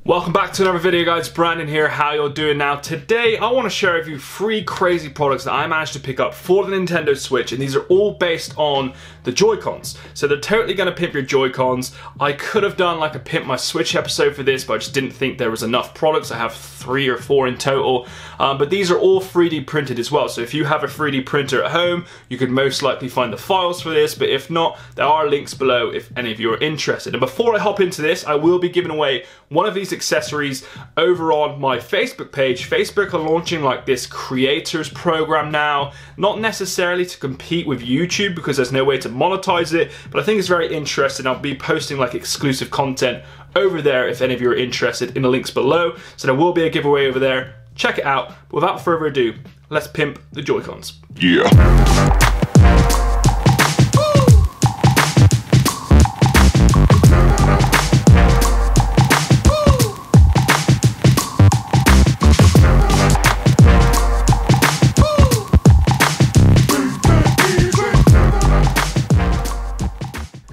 Welcome back to another video, guys. Brandon here. How you're doing now? Today I want to share with you 3 crazy products that I managed to pick up for the Nintendo Switch, and these are all based on the Joy-Cons. So they're totally going to pimp your Joy-Cons. I could have done like a Pimp My Switch episode for this, but I just didn't think there was enough products. I have 3 or 4 in total, but these are all 3D printed as well. So if you have a 3D printer at home, you could most likely find the files for this, but if not, there are links below if any of you are interested. And before I hop into this, I will be giving away one of these accessories over on my Facebook page. Facebook are launching like this creators program now, not necessarily to compete with YouTube because there's no way to monetize it, but I think it's very interesting. I'll be posting like exclusive content over there if any of you are interested in the links below. So there will be a giveaway over there. Check it out. But without further ado, let's pimp the Joy-Cons. Yeah.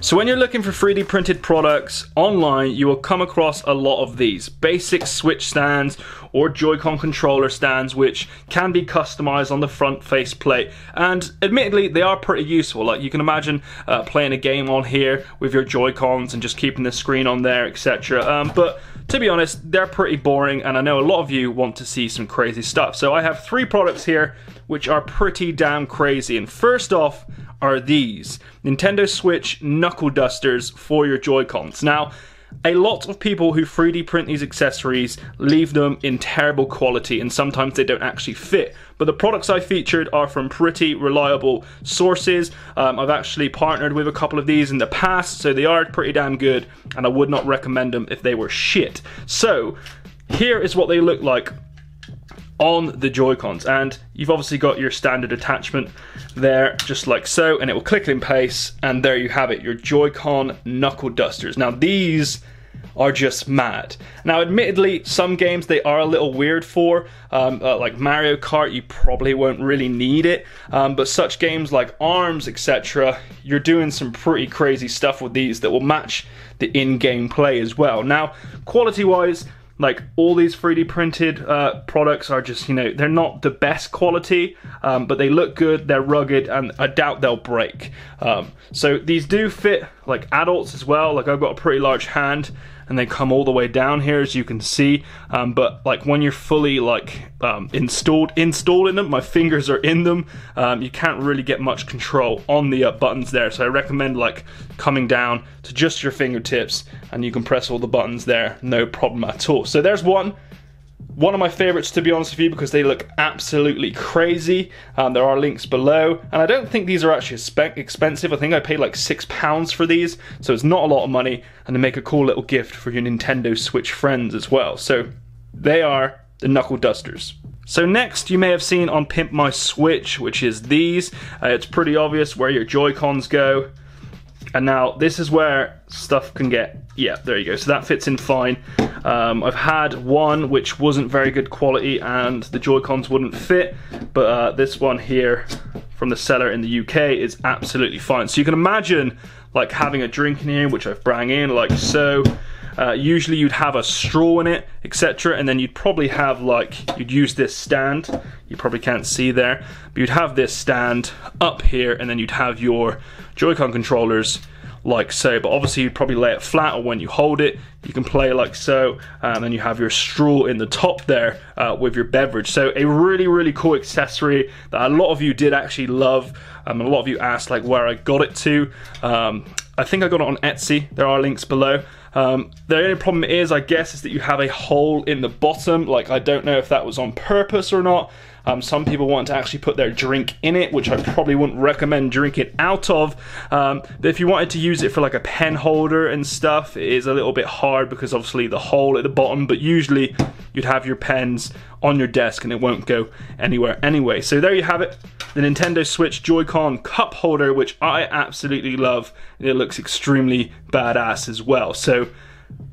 So when you're looking for 3D printed products online, you will come across a lot of these basic Switch stands or Joy-Con controller stands, which can be customized on the front faceplate. And admittedly, they are pretty useful. Like you can imagine playing a game on here with your Joy-Cons and just keeping the screen on there, etc. But to be honest, they're pretty boring, and I know a lot of you want to see some crazy stuff. So I have 3 products here which are pretty damn crazy. And first off are these Nintendo Switch knuckle dusters for your Joy-Cons. Now, a lot of people who 3D print these accessories leave them in terrible quality, and sometimes they don't actually fit. But the products I featured are from pretty reliable sources. I've actually partnered with a couple of these in the past, so they are pretty damn good, and I would not recommend them if they were shit. So, here is what they look like on the Joy-Cons, and you've obviously got your standard attachment there, just like so, and it will click in place, and there you have it, your Joy-Con knuckle dusters. Now these are just mad. Now admittedly, some games they are a little weird for, like Mario Kart, you probably won't really need it, but such games like ARMS, etc., you're doing some pretty crazy stuff with these that will match the in-game play as well. Now, quality-wise, like all these 3D printed products are just, you know, they're not the best quality, but they look good, they're rugged, and I doubt they'll break. So these do fit like adults as well. Like I've got a pretty large hand, and they come all the way down here, as you can see. But like when you're fully like installed in them, my fingers are in them, you can't really get much control on the buttons there. So I recommend like coming down to just your fingertips, and you can press all the buttons there, no problem at all. So there's one of my favorites, to be honest with you, because they look absolutely crazy. There are links below, and I don't think these are actually expensive. I think I paid like £6 for these, so it's not a lot of money, and they make a cool little gift for your Nintendo Switch friends as well. So they are the knuckle dusters. So next, you may have seen on Pimp My Switch, which is these. It's pretty obvious where your Joy-Cons go. And now this is where stuff can get, yeah, there you go. So that fits in fine. I've had one which wasn't very good quality and the Joy-Cons wouldn't fit, but this one here from the seller in the UK is absolutely fine. So you can imagine like having a drink in here, which I've brought in like so. Usually you'd have a straw in it, etc., and then you'd probably have like, you'd use this stand, you probably can't see there, but you'd have this stand up here, and then you'd have your Joy-Con controllers like so. But obviously you'd probably lay it flat, or when you hold it you can play like so, and then you have your straw in the top there with your beverage. So a really cool accessory that a lot of you did actually love. A lot of you asked like where I got it to. I think I got it on Etsy. There are links below. The only problem is, I guess, is that you have a hole in the bottom. Like, I don't know if that was on purpose or not. Some people want to actually put their drink in it, which I probably wouldn't recommend drinking out of. But if you wanted to use it for like a pen holder and stuff, it is a little bit hard because obviously the hole at the bottom, but usually you'd have your pens on your desk and it won't go anywhere anyway. So there you have it, the Nintendo Switch Joy-Con cup holder, which I absolutely love, and it looks extremely badass as well. So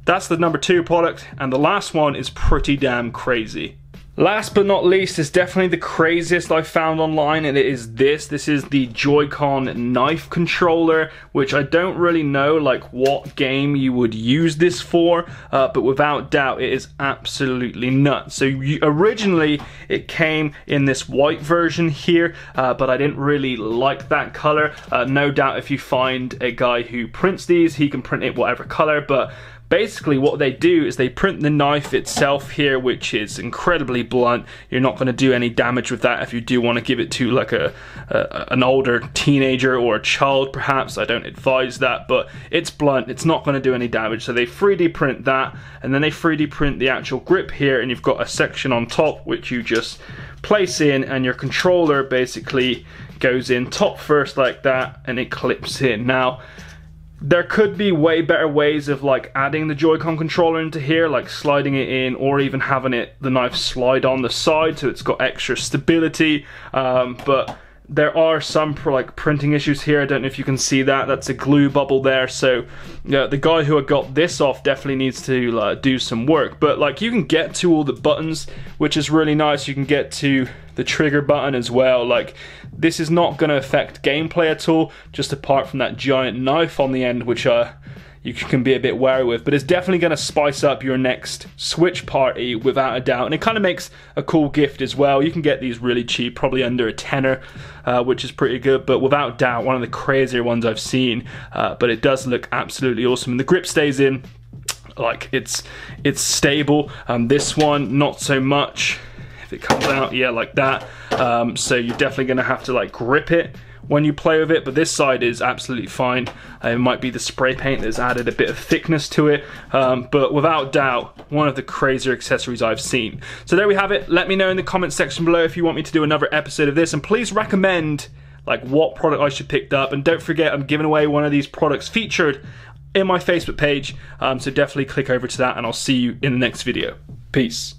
that's the number 2 product, and the last one is pretty damn crazy. Last but not least is definitely the craziest I found online, and it is this. This is the Joy-Con knife controller, which I don't really know like what game you would use this for, but without doubt it is absolutely nuts. So originally it came in this white version here, but I didn't really like that color. No doubt if you find a guy who prints these, he can print it whatever color, but basically what they do is they print the knife itself here, which is incredibly blunt. You're not going to do any damage with that if you do want to give it to like an older teenager or a child perhaps. I don't advise that, but it's blunt, it's not going to do any damage. So they 3D print that, and then they 3D print the actual grip here, and you've got a section on top which you just place in, and your controller basically goes in top first like that, and it clips in. Now there could be way better ways of like adding the Joy-Con controller into here, like sliding it in, or even having the knife slide on the side so it's got extra stability, but there are some like printing issues here. I don't know if you can see that. That's a glue bubble there. So the guy who got this off definitely needs to do some work. But like you can get to all the buttons, which is really nice. You can get to the trigger button as well. Like this is not going to affect gameplay at all, just apart from that giant knife on the end, which you can be a bit wary with, but it's definitely going to spice up your next Switch party without a doubt, and it kind of makes a cool gift as well. You can get these really cheap, probably under a tenner, which is pretty good, but without doubt one of the crazier ones I've seen, but it does look absolutely awesome, and the grip stays in, like it's stable. This one, not so much. If it comes out, yeah, like that, so you're definitely going to have to like grip it when you play with it, but this side is absolutely fine. It might be the spray paint that's added a bit of thickness to it, but without doubt one of the crazier accessories I've seen. So there we have it. Let me know in the comment section below if you want me to do another episode of this, and please recommend like what product I should pick up, and don't forget I'm giving away one of these products featured in my Facebook page, so definitely click over to that, and I'll see you in the next video. Peace.